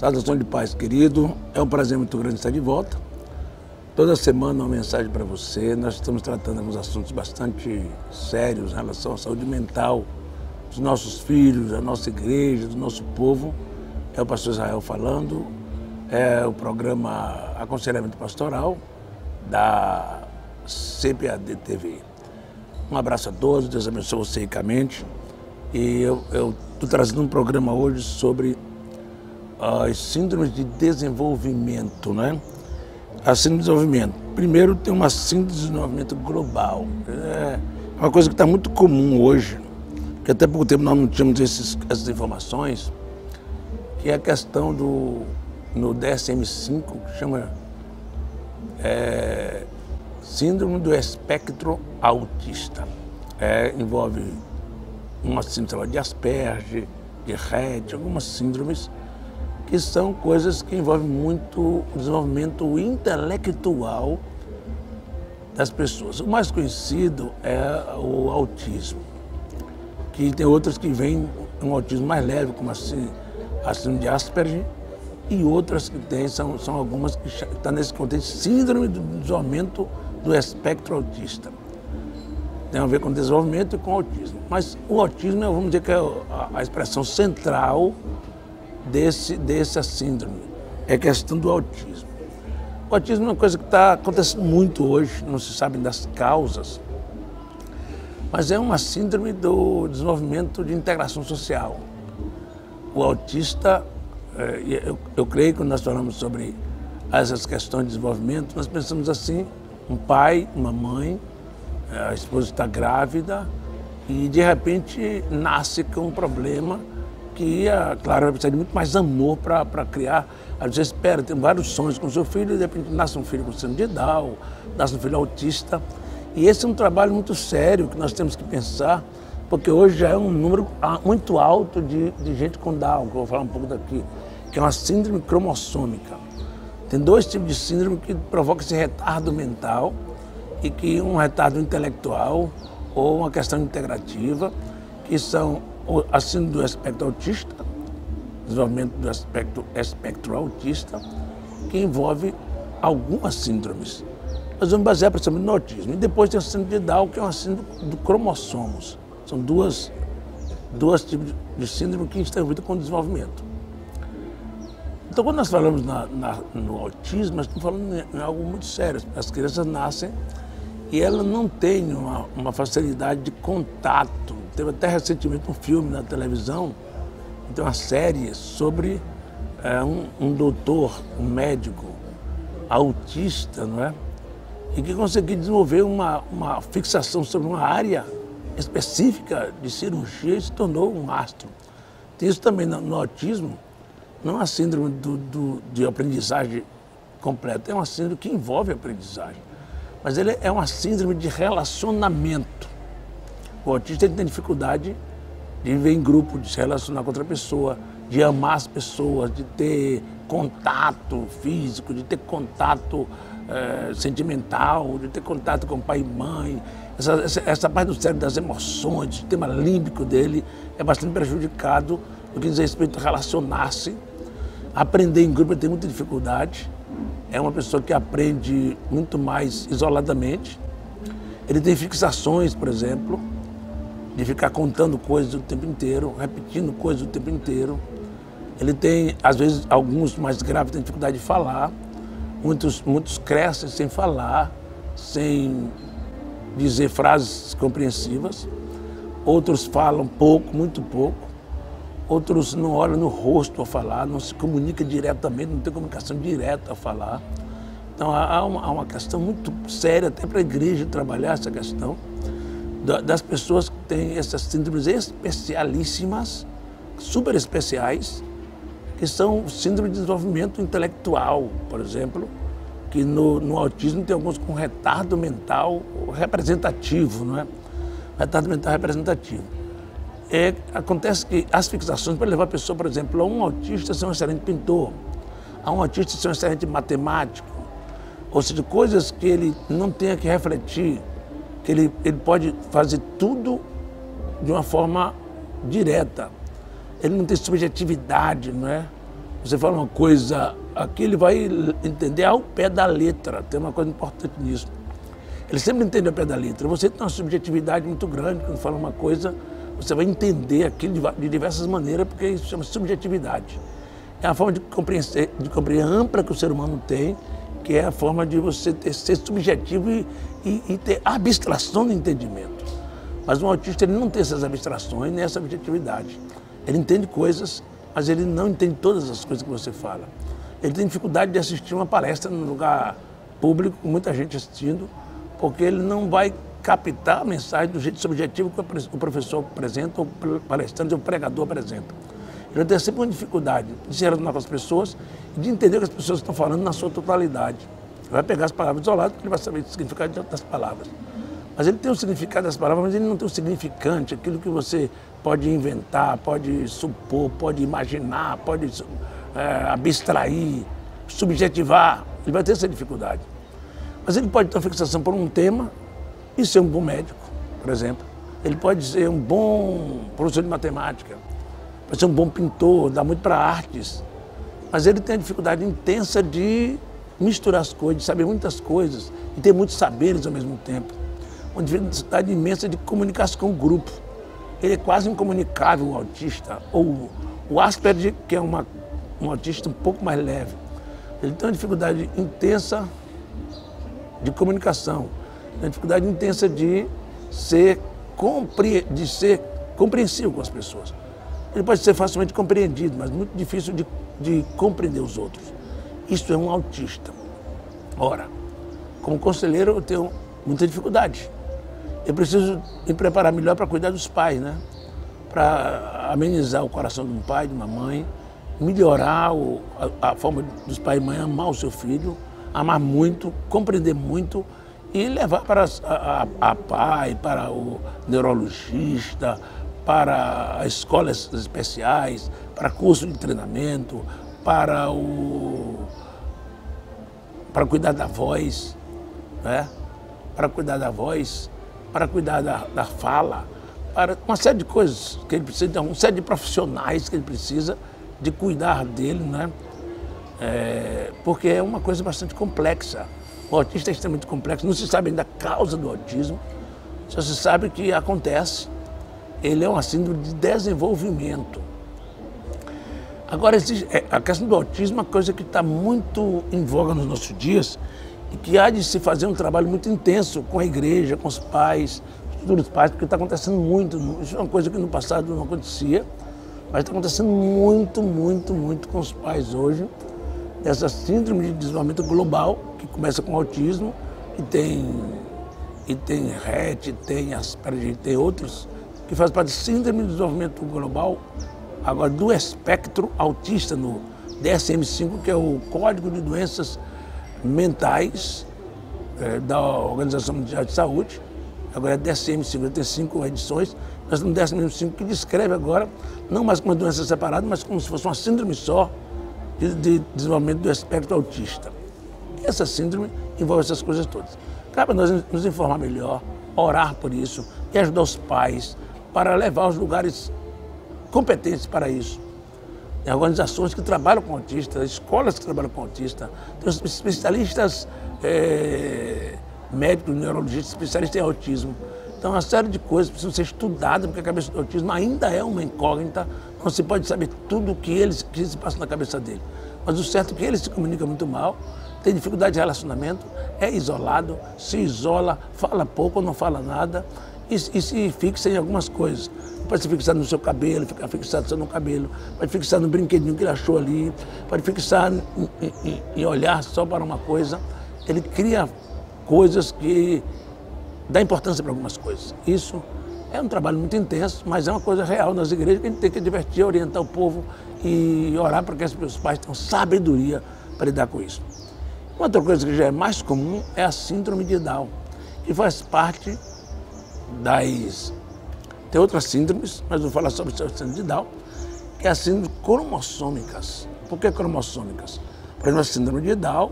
Saudação de paz, querido. É um prazer muito grande estar de volta. Toda semana uma mensagem para você. Nós estamos tratando alguns assuntos bastante sérios em relação à saúde mental dos nossos filhos, da nossa igreja, do nosso povo. É o pastor Israel falando. É o programa Aconselhamento Pastoral da CPAD TV. Um abraço a todos, Deus abençoe você ricamente. E eu estou trazendo um programa hoje sobre as síndromes de desenvolvimento, né? A síndrome de desenvolvimento. Primeiro, tem uma síndrome de desenvolvimento global. É uma coisa que está muito comum hoje, que até pouco tempo nós não tínhamos essas informações, que é a questão no DSM-5, que chama síndrome do espectro autista. Envolve uma síndrome de Asperger, de Rett, algumas síndromes que são coisas que envolvem muito o desenvolvimento intelectual das pessoas. O mais conhecido é o autismo, que tem outros que vêm um autismo mais leve, como a síndrome de Asperger, e outras que tem, são algumas que estão nesse contexto, síndrome do desenvolvimento do espectro autista. Tem a ver com desenvolvimento e com autismo. Mas o autismo, vamos dizer que é a expressão central dessa síndrome, é a questão do autismo. O autismo é uma coisa que está acontecendo muito hoje, não se sabe das causas, mas é uma síndrome do desenvolvimento de integração social. O autista, eu creio que quando nós falamos sobre essas questões de desenvolvimento, nós pensamos assim, um pai, uma mãe, a esposa está grávida e de repente nasce com um problema que, claro, vai precisar de muito mais amor para criar. Às vezes espera, tem vários sonhos com o seu filho e de repente nasce um filho com síndrome de Down, nasce um filho autista. E esse é um trabalho muito sério que nós temos que pensar, porque hoje já é um número muito alto de gente com Down, que eu vou falar um pouco daqui, que é uma síndrome cromossômica. Tem dois tipos de síndrome que provocam esse retardo mental e que um retardo intelectual ou uma questão integrativa, que são a síndrome do espectro autista, desenvolvimento do espectro autista, que envolve algumas síndromes. Nós vamos basear principalmente no autismo. E depois tem a síndrome de Down, que é uma síndrome do cromossomos. São duas tipos de síndrome que estão envolvidas com o desenvolvimento. Então, quando nós falamos no autismo, nós estamos falando em algo muito sério. As crianças nascem e elas não têm uma facilidade de contato. Teve até recentemente um filme na televisão, tem uma série sobre um doutor, um médico autista, não é? E que conseguiu desenvolver uma fixação sobre uma área específica de cirurgia e se tornou um astro. Tem isso também no autismo, não é uma síndrome de aprendizagem completa, é uma síndrome que envolve aprendizagem. Mas ele é uma síndrome de relacionamento. O autista tem dificuldade de viver em grupo, de se relacionar com outra pessoa, de amar as pessoas, de ter contato físico, de ter contato sentimental, de ter contato com pai e mãe. Essa parte do cérebro das emoções, o sistema límbico dele é bastante prejudicado no que diz respeito a relacionar-se. Aprender em grupo ele tem muita dificuldade. É uma pessoa que aprende muito mais isoladamente. Ele tem fixações, por exemplo, de ficar contando coisas o tempo inteiro, repetindo coisas o tempo inteiro. Ele tem, às vezes, alguns mais graves têm dificuldade de falar. Muitos crescem sem falar, sem dizer frases compreensivas. Outros falam pouco, muito pouco. Outros não olham no rosto a falar, não se comunica diretamente, não tem comunicação direta a falar. Então há uma questão muito séria até para a igreja trabalhar essa questão das pessoas que têm essas síndromes especialíssimas, super especiais, que são síndrome de desenvolvimento intelectual, por exemplo, que no autismo tem alguns com retardo mental representativo, não é? Retardo mental representativo. Acontece que as fixações podem levar a pessoa, por exemplo, a um autista ser um excelente pintor, a um autista ser um excelente matemático, ou seja, coisas que ele não tenha que refletir, que ele pode fazer tudo de uma forma direta. Ele não tem subjetividade, não é? Você fala uma coisa aqui, ele vai entender ao pé da letra. Tem uma coisa importante nisso. Ele sempre entende ao pé da letra. Você tem uma subjetividade muito grande. Quando fala uma coisa, você vai entender aquilo de diversas maneiras, porque isso chama subjetividade. É a forma de compreender ampla que o ser humano tem, que é a forma de você ser subjetivo e ter abstração de entendimento. Mas um autista ele não tem essas abstrações nem essa objetividade. Ele entende coisas, mas ele não entende todas as coisas que você fala. Ele tem dificuldade de assistir uma palestra num lugar público, com muita gente assistindo, porque ele não vai captar a mensagem do jeito subjetivo que o professor apresenta, ou o palestrante, ou o pregador apresenta. Ele tem sempre uma dificuldade de se relacionar com as pessoas e de entender o que as pessoas estão falando na sua totalidade. Ele vai pegar as palavras isoladas porque ele vai saber o significado das palavras. Mas ele tem o significado das palavras, mas ele não tem o significante, aquilo que você pode inventar, pode supor, pode imaginar, pode abstrair, subjetivar. Ele vai ter essa dificuldade. Mas ele pode ter uma fixação por um tema e ser um bom médico, por exemplo. Ele pode ser um bom professor de matemática, pode ser um bom pintor, dá muito para artes. Mas ele tem a dificuldade intensa de misturar as coisas, de saber muitas coisas e ter muitos saberes ao mesmo tempo. Uma dificuldade imensa de comunicar-se com o grupo. Ele é quase incomunicável, o autista, ou o Asperger, que é um autista um pouco mais leve. Ele tem uma dificuldade intensa de comunicação, uma dificuldade intensa de ser compreensível com as pessoas. Ele pode ser facilmente compreendido, mas muito difícil de compreender os outros. Isso é um autista. Ora, como conselheiro eu tenho muita dificuldade. Eu preciso me preparar melhor para cuidar dos pais, né? Para amenizar o coração de um pai, de uma mãe, melhorar a forma dos pais e mães amar o seu filho, amar muito, compreender muito e levar para a pai, para o neurologista, para as escolas especiais, para curso de treinamento, para cuidar da voz, né? Para cuidar da voz, para cuidar da fala, para uma série de coisas que ele precisa, uma série de profissionais que ele precisa de cuidar dele, né? Porque é uma coisa bastante complexa. O autista é extremamente complexo, não se sabe ainda a causa do autismo, só se sabe que acontece. Ele é uma síndrome de desenvolvimento. Agora, a questão do autismo é uma coisa que está muito em voga nos nossos dias e que há de se fazer um trabalho muito intenso com a igreja, com os pais, futuros pais, porque está acontecendo muito. Isso é uma coisa que no passado não acontecia, mas está acontecendo muito, muito, muito com os pais hoje. Essa síndrome de desenvolvimento global, que começa com autismo, e tem RET, tem Asperger, tem outros, que faz parte da síndrome de desenvolvimento global, agora do espectro autista, no DSM-5, que é o Código de Doenças Mentais da Organização Mundial de Saúde. Agora é DSM-5, tem 5 edições. Nós temos DSM-5 que descreve agora, não mais como uma doença separada, mas como se fosse uma síndrome só de desenvolvimento do espectro autista. Essa síndrome envolve essas coisas todas. Cabe a nós nos informar melhor, orar por isso e ajudar os pais para levar aos lugares competentes para isso. Tem organizações que trabalham com autista, escolas que trabalham com autista, tem especialistas médicos, neurologistas, especialistas em autismo. Então, uma série de coisas precisam ser estudadas, porque a cabeça do autismo ainda é uma incógnita, não se pode saber tudo o que se passa na cabeça dele. Mas o certo é que ele se comunica muito mal, tem dificuldade de relacionamento, é isolado, se isola, fala pouco ou não fala nada e se fixa em algumas coisas. Pode se fixar no seu cabelo, ficar fixado só no cabelo, pode fixar no brinquedinho que ele achou ali, pode fixar em olhar só para uma coisa. Ele cria coisas que dá importância para algumas coisas. Isso é um trabalho muito intenso, mas é uma coisa real nas igrejas que a gente tem que divertir, orientar o povo e orar para que os pais tenham sabedoria para lidar com isso. Uma outra coisa que já é mais comum é a síndrome de Down, que faz parte das... Tem outras síndromes, mas vou falar sobre a síndrome de Down, que é a síndrome cromossômicas. Por que cromossômicas? Por exemplo, a síndrome de Down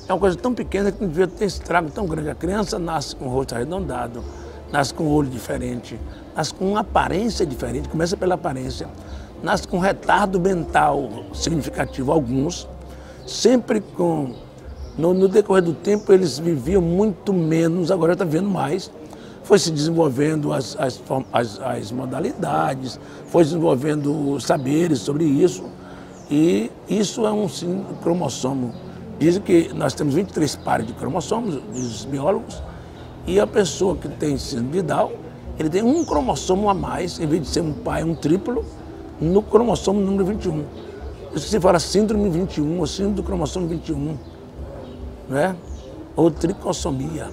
é uma coisa tão pequena que não devia ter estrago tão grande. A criança nasce com o rosto arredondado, nasce com o olho diferente, nasce com uma aparência diferente, começa pela aparência. nascem com retardo mental significativo, alguns, sempre com... No decorrer do tempo eles viviam muito menos, agora está vendo mais. Foi se desenvolvendo as modalidades, foi desenvolvendo saberes sobre isso. E isso é um cromossomo. Dizem que nós temos 23 pares de cromossomos, dizem os biólogos, e a pessoa que tem síndrome de Down, ele tem um cromossomo a mais, em vez de ser um pai, um triplo, no cromossomo número 21. Isso se fala síndrome 21, ou síndrome do cromossomo 21, né? Ou tricossomia.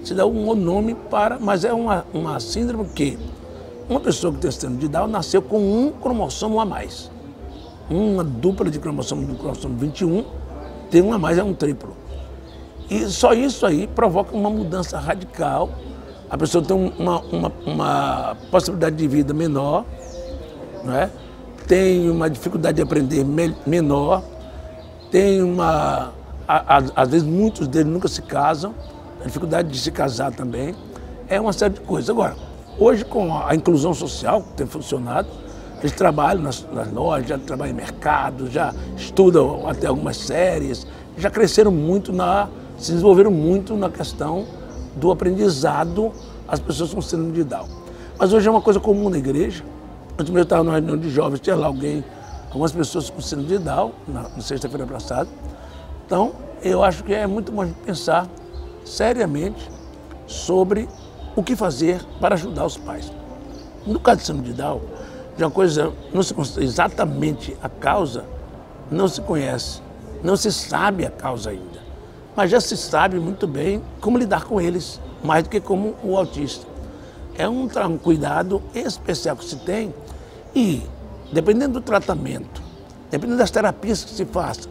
Se dá um nome para, mas é uma síndrome que uma pessoa que tem síndrome de Down nasceu com um cromossomo a mais. Uma dupla de cromossomo do cromossomo 21, tem um a mais, é um triplo. E só isso aí provoca uma mudança radical. A pessoa tem uma possibilidade de vida menor, né? Tem uma dificuldade de aprender menor, tem às vezes muitos deles nunca se casam, a dificuldade de se casar também, é uma série de coisas. Agora, hoje com a inclusão social que tem funcionado, eles trabalham nas lojas, já trabalham em mercado, já estudam até algumas séries, já cresceram muito, se desenvolveram muito na questão do aprendizado as pessoas com síndrome de Down. Mas hoje é uma coisa comum na igreja. Antes mesmo eu estava numa reunião de jovens, tinha lá algumas pessoas com síndrome de Down, na sexta-feira passada. Então, eu acho que é muito bom a gente pensar seriamente sobre o que fazer para ajudar os pais. No caso de síndrome de Down, uma coisa, não se conhece exatamente a causa, não se conhece, não se sabe a causa ainda. Mas já se sabe muito bem como lidar com eles, mais do que como o autista. É um cuidado especial que se tem e, dependendo do tratamento, dependendo das terapias que se façam,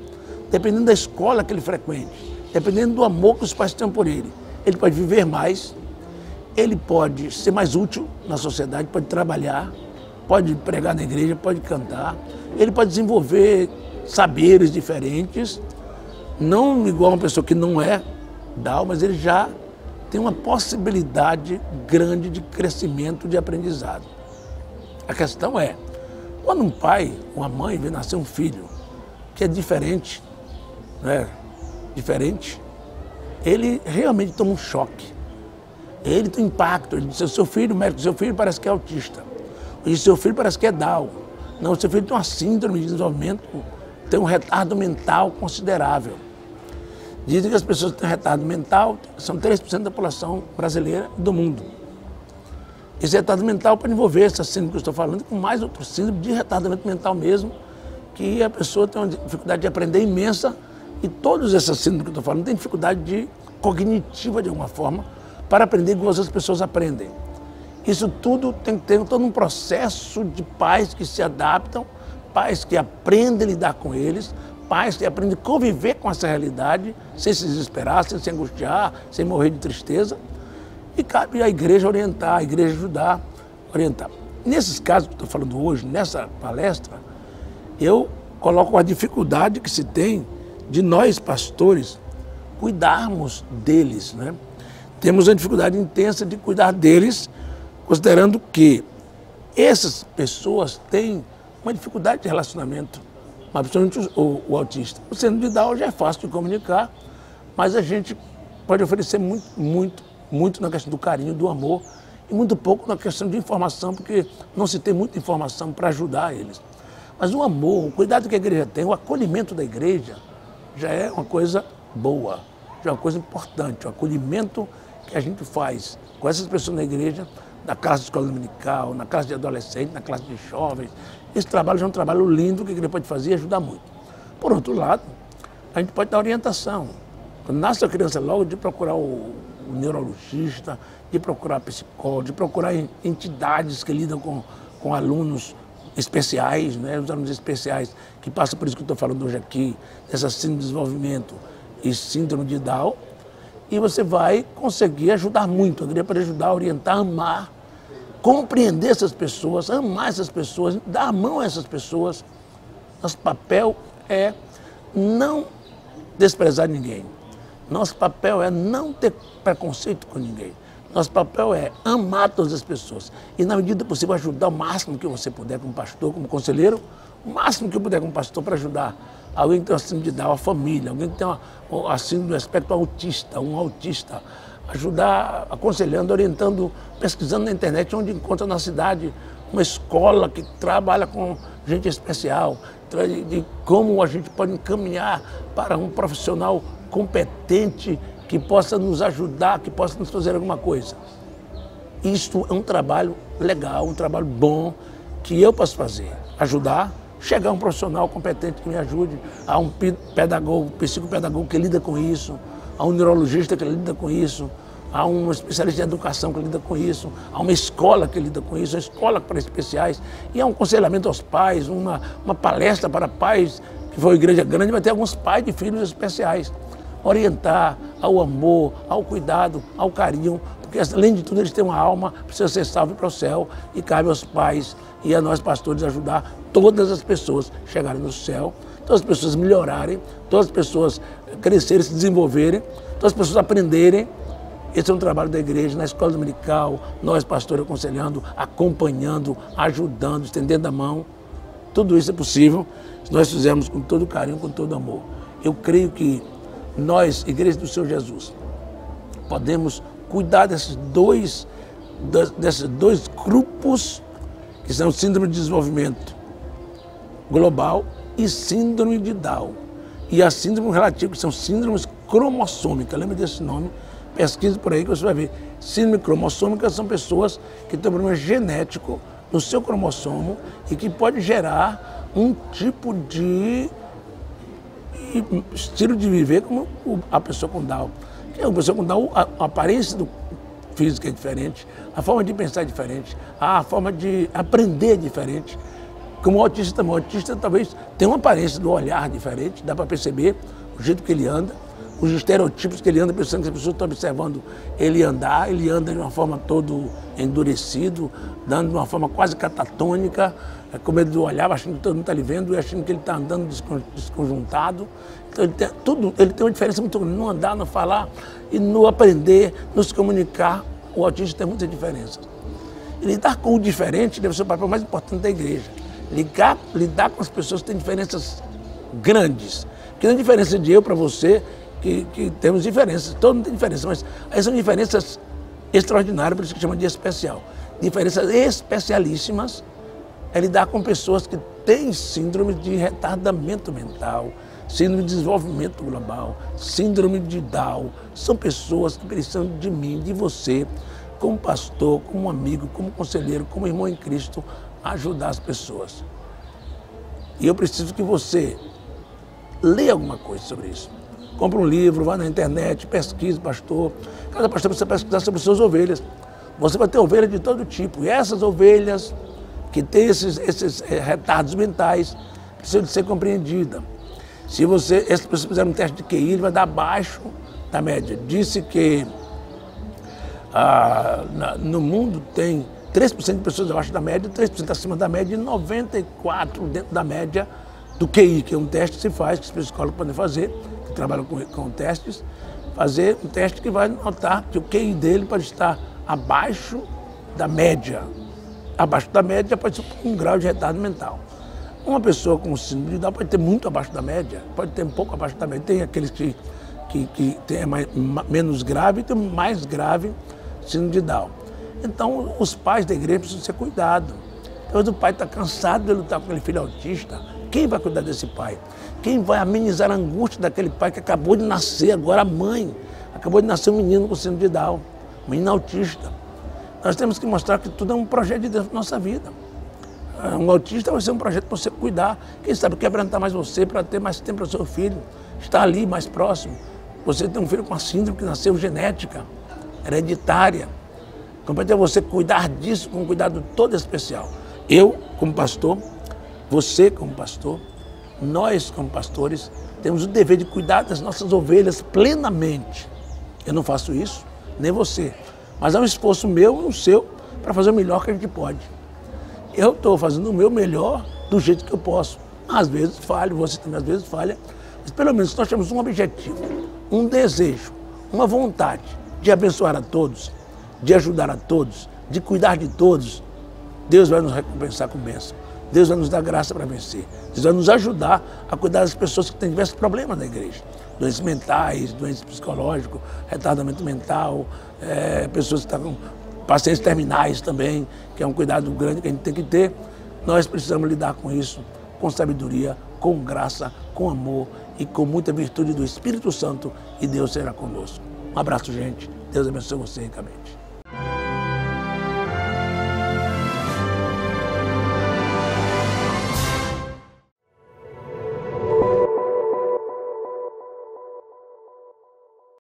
dependendo da escola que ele frequente, dependendo do amor que os pais têm por ele pode viver mais, ele pode ser mais útil na sociedade, pode trabalhar, pode pregar na igreja, pode cantar, ele pode desenvolver saberes diferentes, não igual uma pessoa que não é Down, mas ele já tem uma possibilidade grande de crescimento, de aprendizado. A questão é, quando um pai, uma mãe vê nascer um filho que é diferente, né? Diferente, ele realmente toma um choque. Ele tem impacto, ele diz, seu filho, o médico, seu filho parece que é autista. E seu filho parece que é Down. Não, seu filho tem uma síndrome de desenvolvimento, tem um retardo mental considerável. Dizem que as pessoas que têm retardo mental são 3% da população brasileira e do mundo. Esse retardo mental pode envolver essa síndrome que eu estou falando, com mais outro síndrome de retardamento mental mesmo, que a pessoa tem uma dificuldade de aprender imensa, e todas essas síndromes que eu estou falando têm dificuldade cognitiva de alguma forma para aprender igual as pessoas aprendem. Isso tudo tem que ter todo um processo de pais que se adaptam, pais que aprendem a lidar com eles, pais que aprendem a conviver com essa realidade, sem se desesperar, sem se angustiar, sem morrer de tristeza. E cabe à igreja orientar, a igreja ajudar, orientar. Nesses casos que eu estou falando hoje, nessa palestra, eu coloco a dificuldade que se tem de nós, pastores, cuidarmos deles, né? Temos uma dificuldade intensa de cuidar deles, considerando que essas pessoas têm uma dificuldade de relacionamento, mas principalmente o autista. O síndrome de Down já é fácil de comunicar, mas a gente pode oferecer muito na questão do carinho, do amor, e muito pouco na questão de informação, porque não se tem muita informação para ajudar eles. Mas o amor, o cuidado que a igreja tem, o acolhimento da igreja, já é uma coisa boa, já é uma coisa importante. O acolhimento que a gente faz com essas pessoas na igreja, na classe de escola dominical, na classe de adolescentes, na classe de jovens, esse trabalho já é um trabalho lindo que a igreja pode fazer e ajudar muito. Por outro lado, a gente pode dar orientação. Quando nasce a criança logo, de procurar o neurologista, de procurar psicólogo, de procurar entidades que lidam com alunos especiais, né? Os alunos especiais que passam por isso que eu estou falando hoje aqui, essa síndrome de desenvolvimento e síndrome de Down, e você vai conseguir ajudar muito. A igreja pode ajudar, orientar, amar, compreender essas pessoas, amar essas pessoas, dar a mão a essas pessoas. Nosso papel é não desprezar ninguém. Nosso papel é não ter preconceito com ninguém. Nosso papel é amar todas as pessoas e, na medida possível, ajudar o máximo que você puder como pastor, como conselheiro, o máximo que eu puder como pastor para ajudar alguém que tem uma síndrome de Down, a família, alguém que tem uma síndrome do espectro autista, um autista, ajudar aconselhando, orientando, pesquisando na internet onde encontra na cidade uma escola que trabalha com gente especial, de como a gente pode encaminhar para um profissional competente que possa nos ajudar, que possa nos fazer alguma coisa. Isto é um trabalho legal, um trabalho bom que eu posso fazer, ajudar, chegar a um profissional competente que me ajude, a um pedagogo, psicopedagogo que lida com isso, a um neurologista que lida com isso, a um especialista em educação que lida com isso, a uma escola que lida com isso, a escola para especiais, e a um aconselhamento aos pais, uma palestra para pais, que foi uma igreja grande, vai ter alguns pais de filhos especiais. Orientar ao amor, ao cuidado, ao carinho, porque além de tudo eles têm uma alma, precisa ser salvo para o céu, e cabe aos pais e a nós pastores ajudar todas as pessoas a chegarem no céu, todas as pessoas melhorarem, todas as pessoas crescerem, se desenvolverem, todas as pessoas aprenderem. Esse é um trabalho da igreja, na escola dominical, nós pastores aconselhando, acompanhando, ajudando, estendendo a mão. Tudo isso é possível se nós fizermos com todo carinho, com todo amor. Eu creio que nós, Igreja do Senhor Jesus, podemos cuidar desses dois grupos que são síndrome de desenvolvimento global e síndrome de Down. E a síndrome relativa, que são síndromes cromossômicas. Lembra desse nome? Pesquise por aí que você vai ver. Síndrome cromossômica são pessoas que têm um problema genético no seu cromossomo e que pode gerar um tipo de estilo de viver como a pessoa com Down. A pessoa com Down, a aparência do físico é diferente, a forma de pensar é diferente, a forma de aprender é diferente. Como o autista também. O autista talvez tenha uma aparência do olhar diferente, dá para perceber o jeito que ele anda, os estereotipos que ele anda, pensando que as pessoas estão observando ele andar, ele anda de uma forma todo endurecido, dando de uma forma quase catatônica, com medo do olhar, achando que todo mundo está lhe vendo e achando que ele está andando desconjuntado. Então ele tem uma diferença muito grande no andar, no falar e no aprender, no se comunicar. O autista tem muita diferença. E lidar com o diferente deve ser o papel mais importante da igreja. Lidar com as pessoas que têm diferenças grandes. Porque não é diferença de eu para você, que temos diferenças, todo mundo tem diferença, mas aí são diferenças extraordinárias, por isso que chama de especial. Diferenças especialíssimas é lidar com pessoas que têm síndrome de retardamento mental, síndrome de desenvolvimento global, síndrome de Down. São pessoas que precisam de mim, de você, como pastor, como amigo, como conselheiro, como irmão em Cristo, ajudar as pessoas. E eu preciso que você leia alguma coisa sobre isso. Compre um livro, vá na internet, pesquise, pastor. Cada pastor precisa pesquisar sobre suas ovelhas. Você vai ter ovelhas de todo tipo. E essas ovelhas que têm esses retardos mentais precisam de ser compreendidas. Se essas pessoas fizerem um teste de QI, ele vai dar abaixo da média. Disse que no mundo tem 3% de pessoas abaixo da média, 3% acima da média e 94% dentro da média do QI, que é um teste que se faz, que os psicólogos podem fazer, que trabalham com testes, fazer um teste que vai notar que o QI dele pode estar abaixo da média. Abaixo da média pode ser um grau de retardo mental. Uma pessoa com síndrome de Down pode ter muito abaixo da média, pode ter um pouco abaixo da média. Tem aqueles que tem menos grave e tem mais grave síndrome de Down. Então, os pais da igreja precisam ser cuidados. Talvez o pai está cansado de lutar com aquele filho autista. Quem vai cuidar desse pai? Quem vai amenizar a angústia daquele pai que acabou de nascer, agora a mãe? Acabou de nascer um menino com síndrome de Down, um menino autista. Nós temos que mostrar que tudo é um projeto de Deus na nossa vida. Um autista vai ser um projeto para você cuidar. Quem sabe quebrantar mais você para ter mais tempo para o seu filho. Estar ali mais próximo. Você tem um filho com uma síndrome que nasceu genética, hereditária. Compete a você cuidar disso com um cuidado todo especial. Eu, como pastor, você como pastor, nós como pastores, temos o dever de cuidar das nossas ovelhas plenamente. Eu não faço isso, nem você. Mas é um esforço meu e um seu para fazer o melhor que a gente pode. Eu estou fazendo o meu melhor do jeito que eu posso. Às vezes falho, você também às vezes falha, mas pelo menos nós temos um objetivo, um desejo, uma vontade de abençoar a todos, de ajudar a todos, de cuidar de todos, Deus vai nos recompensar com bênção. Deus vai nos dar graça para vencer. Deus vai nos ajudar a cuidar das pessoas que têm diversos problemas na igreja. Doenças mentais, doenças psicológicas, retardamento mental, pessoas que estão com pacientes terminais também, que é um cuidado grande que a gente tem que ter. Nós precisamos lidar com isso com sabedoria, com graça, com amor e com muita virtude do Espírito Santo, e Deus será conosco. Um abraço, gente. Deus abençoe você ricamente.